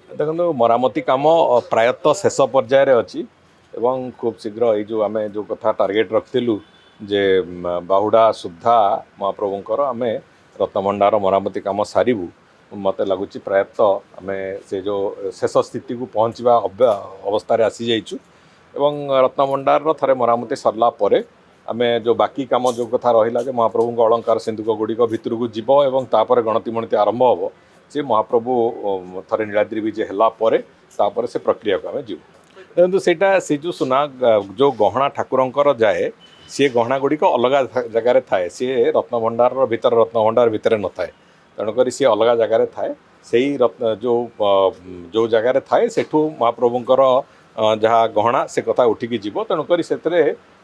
देखो मरामती कम प्रायतः शेष पर्यायर अच्छी एवं खूब शीघ्र ये आम जो कथा टार्गेट रखिलु जे बाहुड़ा सुधा महाप्रभुंर आम रत्नभंडार मरामती कम सारू मत लगुच प्रायतः आम से जो शेष स्थिति को पहुँचवा अवस्था आसी जाइचु एवं रत्नभंडार थे मरामती सरला आम जो बाकी कम जो कथा रहा महाप्रभु अलंकार सिंधुक गुड़िक भितर को जीव एवं तापर गणति मणति आरंभ हम से महाप्रभु थे नीलाद्री विजे है से प्रक्रिया को आम जीव देखो से जो सुना जो गहना ठाकुर जाए सी गहना गुड़िक अलग जगार थाए सी रत्नभंडार भितर रत्नभंडार भितर न थाए तेणुक सी अलग जगार थाए से रत्न जो जगार थाए सेठू महाप्रभुंर जहाँ गहना से कथा उठिकी जीव तेणुक से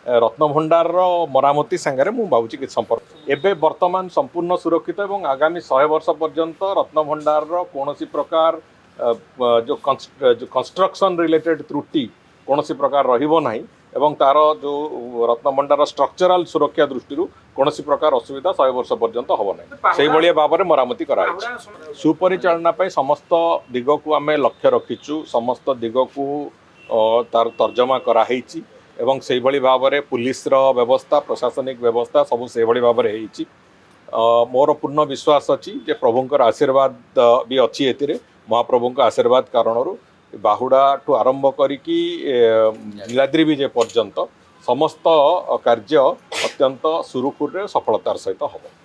रत्नभंडार मरामती सांगे मुझे भावुँ कि संपर्क एवं बर्तमान संपूर्ण सुरक्षित और आगामी 100 वर्ष पर्यंत रत्नभंडार कौन प्रकार जो कंस्ट्रक्शन रिलेटेड त्रुटि कौन प्रकार रही एवं तार जो रत्नभंडार स्ट्रक्चरल सुरक्षा दृष्टि कौन प्रकार असुविधा 100 वर्ष पर्यंत हम ना से भाव में मरामती कराई सुपरिचालना समस्त दिग को आम लक्ष्य रखीचु समस्त दिग को तार तर्जमा कराई एवं से भाव में पुलिस व्यवस्था प्रशासनिक व्यवस्था सबू से भाव में मोर पूर्ण विश्वास अच्छी जे प्रभुंर आशीर्वाद भी अच्छी ए महाप्रभु आशीर्वाद कारण बाहुड़ा ठू आरंभ करी नीलाद्री विजय पर्यंत समस्त कार्य अत्यंत सुरुखुर सफलतार सहित हम।